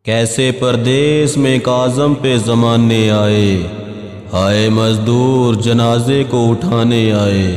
کیسے پردیس میں کاظم پہ زمانے آئے، ہائے مزدور جنازے کو اٹھانے آئے۔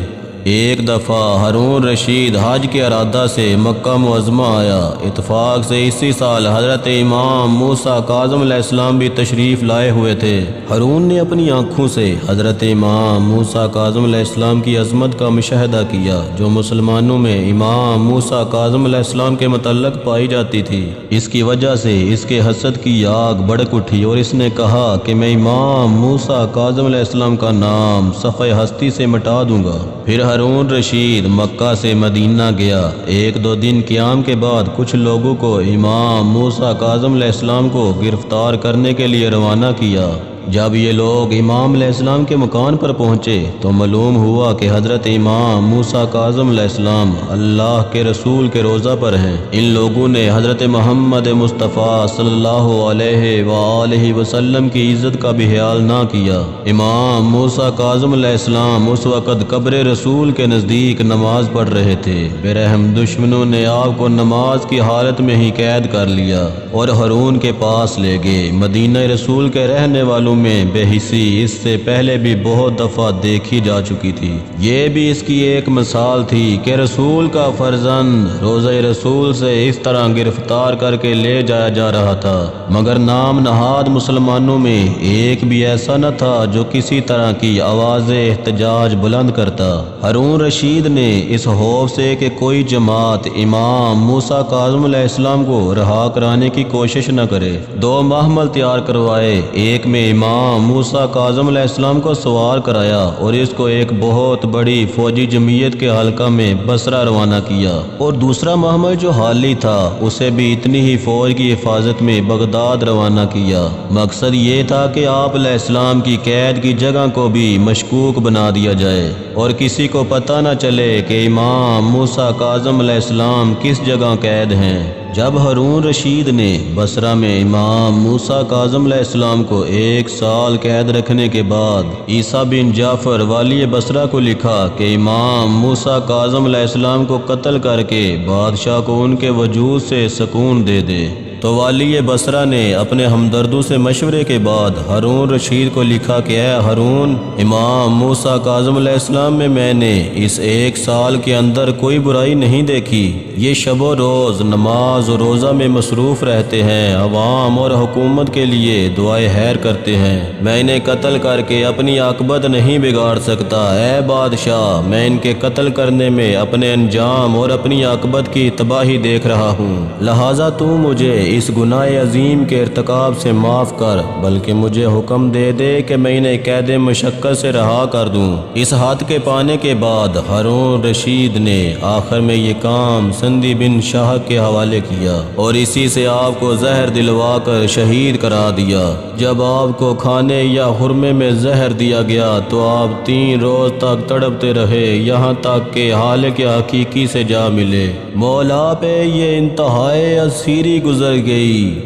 ایک دفعہ ہارون رشید حج کے ارادہ سے مکہ معظمہ آیا۔ اتفاق سے اسی سال حضرت امام موسیٰ کاظم علیہ السلام بھی تشریف لائے ہوئے تھے۔ ہارون نے اپنی آنکھوں سے حضرت امام موسیٰ کاظم علیہ السلام کی عظمت کا مشاہدہ کیا، جو مسلمانوں میں امام موسیٰ کاظم علیہ السلام کے متعلق پائی جاتی تھی۔ اس کی وجہ سے اس کے حسد کی آگ بھڑک اٹھی اور اس نے کہا کہ میں امام موسیٰ کاظم علیہ السلام کا نام صفحہ ہستی سے مٹا دوں گا۔ پھر ہارون رشید مکہ سے مدینہ گیا۔ ایک دو دن قیام کے بعد کچھ لوگوں کو امام موسیٰ کاظم علیہ السلام کو گرفتار کرنے کے لیے روانہ کیا۔ جب یہ لوگ امام علیہ السلام کے مکان پر پہنچے تو معلوم ہوا کہ حضرت امام موسیٰ کاظم علیہ السلام اللہ کے رسول کے روضہ پر ہیں۔ ان لوگوں نے حضرت محمد مصطفیٰ صلی اللہ علیہ وآلہ وسلم کی عزت کا بھی خیال نہ کیا۔ امام موسیٰ کاظم علیہ السلام اس وقت قبر رسول کے نزدیک نماز پڑھ رہے تھے۔ بے رحم دشمنوں نے آپ کو نماز کی حالت میں ہی قید کر لیا اور ہارون کے پاس لے گئے۔ مدینہ رسول کے رہنے والوں میں بے حسی اس سے پہلے بھی بہت دفعہ دیکھی جا چکی تھی۔ یہ بھی اس کی ایک مثال تھی کہ رسول کا فرزند روضہ رسول سے اس طرح گرفتار کر کے لے جایا جا رہا تھا، مگر نام نہاد مسلمانوں میں ایک بھی ایسا نہ تھا جو کسی طرح کی آواز احتجاج بلند کرتا۔ ہارون رشید نے اس خوف سے کہ کوئی جماعت امام موسیٰ کاظم علیہ السلام کو رہا کرانے کی کوشش نہ کرے، دو محمل تیار کروائے۔ ایک میں امام موسیٰ کاظم علیہ السلام کو سوار کرایا اور اس کو ایک بہت بڑی فوجی جمعیت کے حلقہ میں بصرہ روانہ کیا، اور دوسرا محمل جو حالی تھا اسے بھی اتنی ہی فوج کی حفاظت میں بغداد روانہ کیا۔ مقصد یہ تھا کہ آپ علیہ السلام کی قید کی جگہ کو بھی مشکوک بنا دیا جائے اور کسی کو پتہ نہ چلے کہ امام موسیٰ کاظم علیہ السلام کس جگہ قید ہیں۔ جب ہارون رشید نے بصرہ میں امام موسیٰ کاظم علیہ السلام کو 1 سال قید رکھنے کے بعد عیسیٰ بن جعفر والی بصرہ کو لکھا کہ امام موسیٰ کاظم علیہ السلام کو قتل کر کے بادشاہ کو ان کے وجود سے سکون دے دے، تو والی بصرہ نے اپنے ہمدردوں سے مشورے کے بعد ہارون رشید کو لکھا کہ اے ہارون، امام موسیٰ کاظم علیہ السلام میں نے اس 1 سال کے اندر کوئی برائی نہیں دیکھی۔ یہ شب و روز نماز و روزہ میں مصروف رہتے ہیں، عوام اور حکومت کے لیے دعائے خیر کرتے ہیں۔ میں انہیں قتل کر کے اپنی عاقبت نہیں بگاڑ سکتا۔ اے بادشاہ، میں ان کے قتل کرنے میں اپنے انجام اور اپنی عاقبت کی تباہی دیکھ رہا ہوں، لہٰذا تو مجھے اس گناہ عظیم کے ارتکاب سے معاف کر، بلکہ مجھے حکم دے دے کہ میں انہیں قید مشقت سے رہا کر دوں۔ اس ہاتھ کے پانے کے بعد ہارون رشید نے آخر میں یہ کام سندی بن شاہ کے حوالے کیا اور اسی سے آپ کو زہر دلوا کر شہید کرا دیا۔ جب آپ کو کھانے یا خرمے میں زہر دیا گیا تو آپ 3 روز تک تڑپتے رہے، یہاں تک کہ حالق حقیقی سے جا ملے۔ مولا پہ یہ انتہائے اسیری گزر گئی،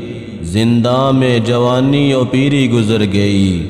زندہ میں جوانی و پیری گزر گئی،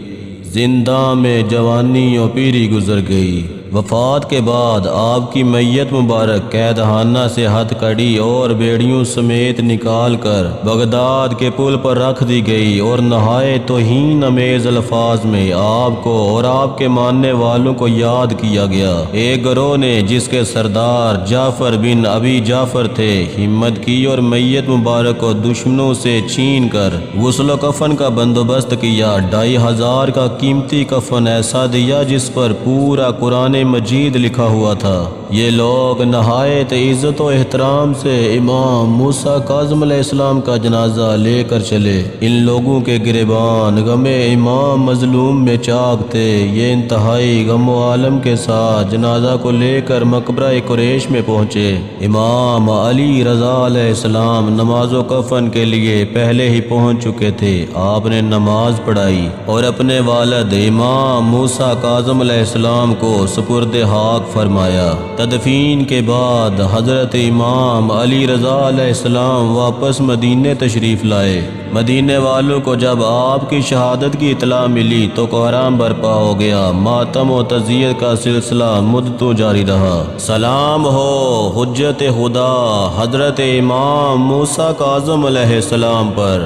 زندہ میں جوانی و پیری گزر گئی۔ وفات کے بعد آپ کی میت مبارک قید خانہ سے ہتھ کڑی اور بیڑیوں سمیت نکال کر بغداد کے پل پر رکھ دی گئی اور نہایت توہین امیز الفاظ میں آپ کو اور آپ کے ماننے والوں کو یاد کیا گیا۔ ایک گروہ نے جس کے سردار جعفر بن ابی جعفر تھے ہمت کی اور میت مبارک کو دشمنوں سے چھین کر غسل و کفن کا بندوبست کیا۔ 2500 کا قیمتی کفن ایسا دیا جس پر پورا قرآن مجید لکھا ہوا تھا۔ یہ لوگ نہایت عزت و احترام سے امام موسیٰ کاظم علیہ السلام کا جنازہ لے کر چلے۔ ان لوگوں کے گریبان غم امام مظلوم میں چاک تھے۔ یہ انتہائی غم و عالم کے ساتھ جنازہ کو لے کر مقبرہ قریش میں پہنچے۔ امام علی رضا علیہ السلام نماز و کفن کے لیے پہلے ہی پہنچ چکے تھے۔ آپ نے نماز پڑھائی اور اپنے والد امام موسیٰ کاظم علیہ السلام کو سپرد خاک فرمایا۔ تدفین کے بعد حضرت امام علی رضا علیہ السلام واپس مدینے تشریف لائے۔ مدینے والوں کو جب آپ کی شہادت کی اطلاع ملی تو کوہرام برپا ہو گیا۔ ماتم و تعزیت کا سلسلہ مدتوں جاری رہا۔ سلام ہو حجت خدا حضرت امام موسیٰ کاظم علیہ السلام پر۔